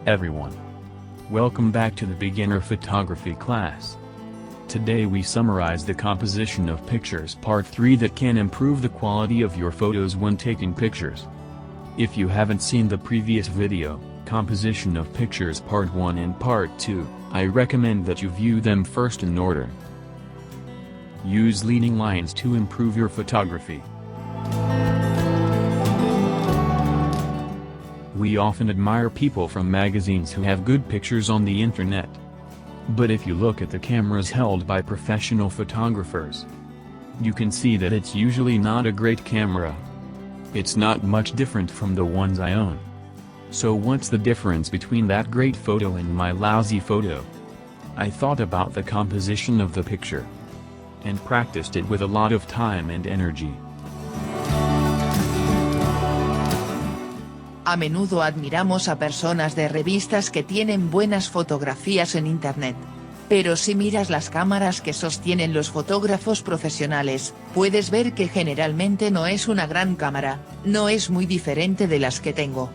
everyone. Welcome back to the beginner photography class. Today we summarize the composition of pictures part 3 that can improve the quality of your photos when taking pictures. If you haven't seen the previous video, composition of pictures part 1 and part 2, I recommend that you view them first in order. Use leading lines to improve your photography. We often admire people from magazines who have good pictures on the internet. But if you look at the cameras held by professional photographers, you can see that it's usually not a great camera. It's not much different from the ones I own. So what's the difference between that great photo and my lousy photo? I thought about the composition of the picture and practiced it with a lot of time and energy. A menudo admiramos a personas de revistas que tienen buenas fotografías en internet. Pero si miras las cámaras que sostienen los fotógrafos profesionales, puedes ver que generalmente no es una gran cámara, no es muy diferente de las que tengo.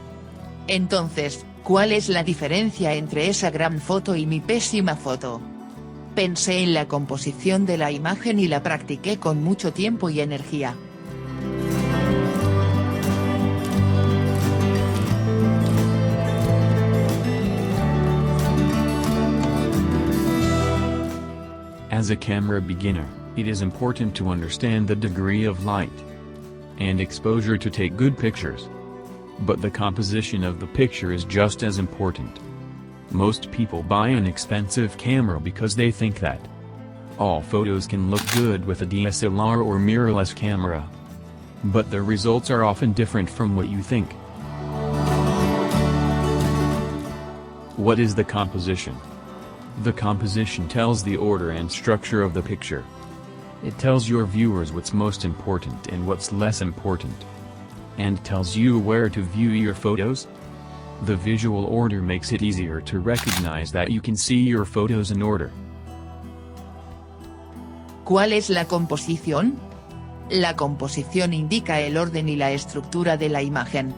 Entonces, ¿cuál es la diferencia entre esa gran foto y mi pésima foto? Pensé en la composición de la imagen y la practiqué con mucho tiempo y energía. As a camera beginner, it is important to understand the degree of light and exposure to take good pictures. But the composition of the picture is just as important. Most people buy an expensive camera because they think that all photos can look good with a DSLR or mirrorless camera. But the results are often different from what you think. What is the composition? The composition tells the order and structure of the picture. It tells your viewers what's most important and what's less important. And tells you where to view your photos. The visual order makes it easier to recognize that you can see your photos in order. ¿Cuál es la composición? La composición indica el orden y la estructura de la imagen.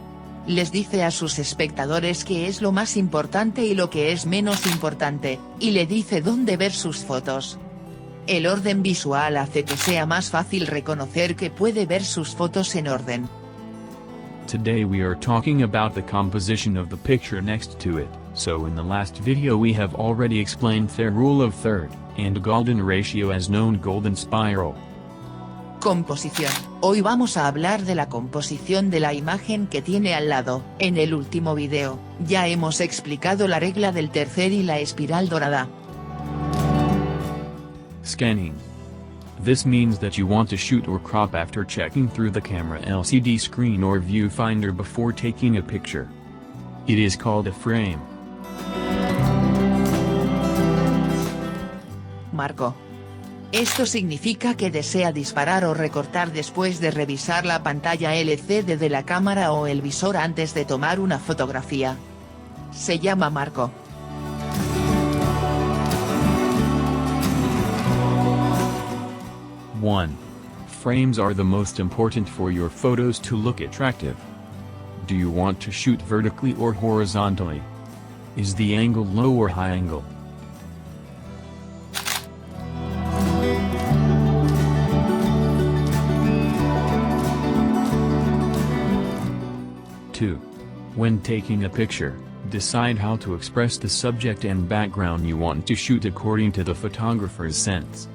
Les dice a sus espectadores qué es lo más importante y lo que es menos importante, y le dice dónde ver sus fotos. El orden visual hace que sea más fácil reconocer que puede ver sus fotos en orden. Today we are talking about the composition of the picture next to it. So in the last video we have already explained the rule of third, and golden ratio as known golden spiral. Composición. Hoy vamos a hablar de la composición de la imagen que tiene al lado. En el último video, ya hemos explicado la regla del tercer y la espiral dorada. Scanning. This means that you want to shoot or crop after checking through the camera LCD screen or viewfinder before taking a picture. It is called a frame. Marco. Esto significa que desea disparar o recortar después de revisar la pantalla LCD de la cámara o el visor antes de tomar una fotografía. Se llama marco. One. Frames are the most important for your photos to look attractive. Do you want to shoot vertically or horizontally? Is the angle low or high angle? Two. When taking a picture, decide how to express the subject and background you want to shoot according to the photographer's sense.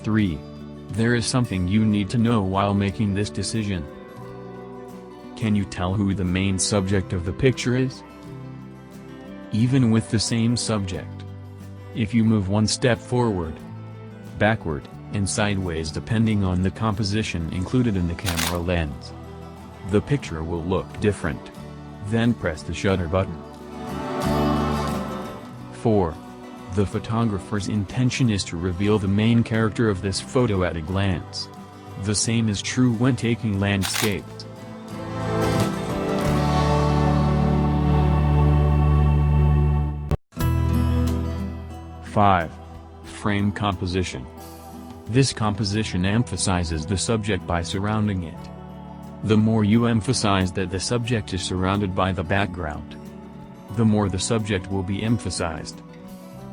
3. There is something you need to know while making this decision. Can you tell who the main subject of the picture is? Even with the same subject, if you move one step forward, backward, and sideways depending on the composition included in the camera lens, the picture will look different. Then press the shutter button. 4. The photographer's intention is to reveal the main character of this photo at a glance. The same is true when taking landscapes. 5. Frame composition. This composition emphasizes the subject by surrounding it. The more you emphasize that the subject is surrounded by the background, the more the subject will be emphasized.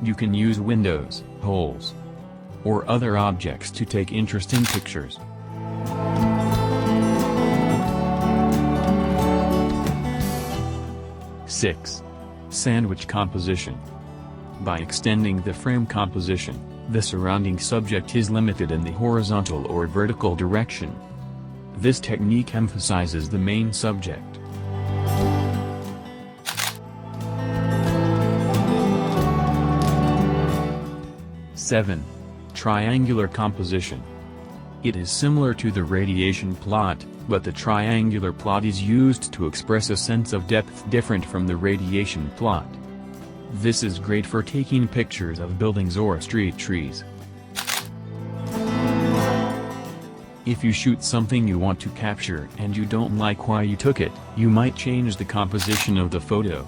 You can use windows, holes, or other objects to take interesting pictures. Six. Sandwich composition. By extending the frame composition, the surrounding subject is limited in the horizontal or vertical direction. This technique emphasizes the main subject. 7. Triangular composition. It is similar to the radiation plot, but the triangular plot is used to express a sense of depth different from the radiation plot. This is great for taking pictures of buildings or street trees. If you shoot something you want to capture and you don't like why you took it, you might change the composition of the photo.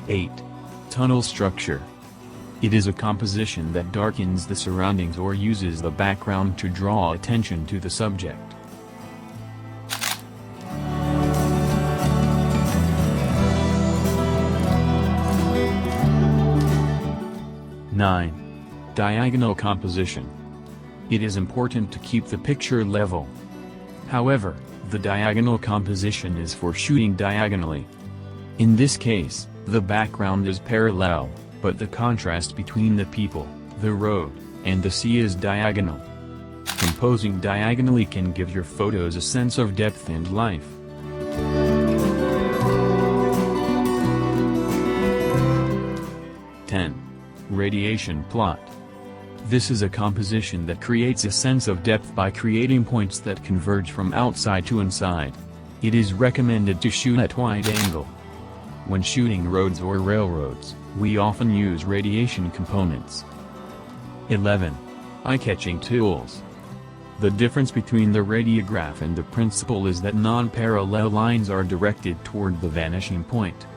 8. Tunnel structure. It is a composition that darkens the surroundings or uses the background to draw attention to the subject. 9. Diagonal composition. It is important to keep the picture level. However, the diagonal composition is for shooting diagonally. In this case, the background is parallel, but the contrast between the people, the road, and the sea is diagonal. Composing diagonally can give your photos a sense of depth and life. 10. Radiation plot. This is a composition that creates a sense of depth by creating points that converge from outside to inside. It is recommended to shoot at wide angle. When shooting roads or railroads, we often use radiation components. 11. Eye-catching tools. The difference between the radiograph and the principle is that non-parallel lines are directed toward the vanishing point.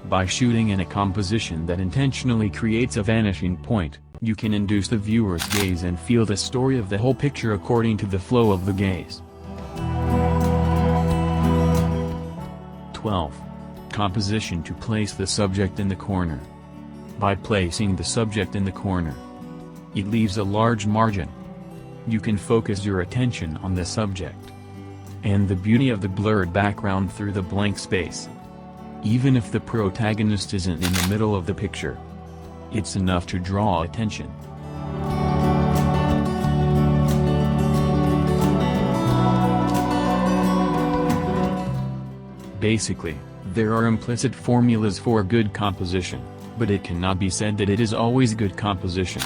By shooting in a composition that intentionally creates a vanishing point, you can induce the viewer's gaze and feel the story of the whole picture according to the flow of the gaze. 12. Composition to place the subject in the corner. By placing the subject in the corner, it leaves a large margin. You can focus your attention on the subject and the beauty of the blurred background through the blank space. Even if the protagonist isn't in the middle of the picture, it's enough to draw attention. Basically, there are implicit formulas for good composition, but it cannot be said that it is always good composition.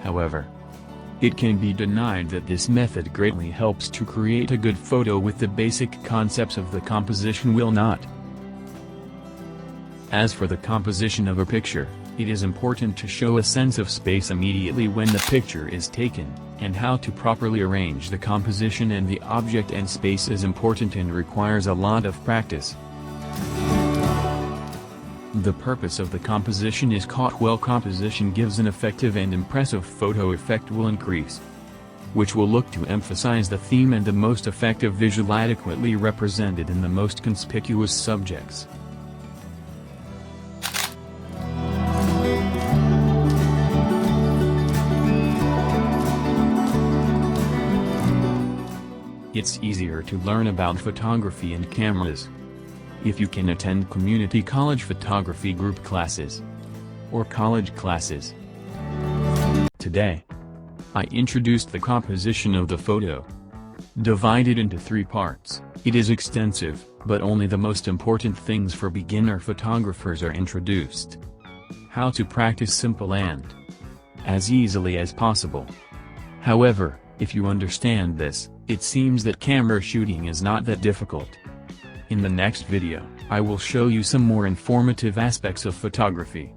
However, it can be denied that this method greatly helps to create a good photo with the basic concepts of the composition will not. As for the composition of a picture, it is important to show a sense of space immediately when the picture is taken, and how to properly arrange the composition and the object and space is important and requires a lot of practice. The purpose of the composition is caught well. Composition gives an effective and impressive photo effect will increase, which will look to emphasize the theme and the most effective visual adequately represented in the most conspicuous subjects. It's easier to learn about photography and cameras if you can attend community college photography group classes or college classes. Today, I introduced the composition of the photo. Divided into 3 parts, it is extensive, but only the most important things for beginner photographers are introduced. How to practice simple and as easily as possible. However, if you understand this, it seems that camera shooting is not that difficult. In the next video, I will show you some more informative aspects of photography.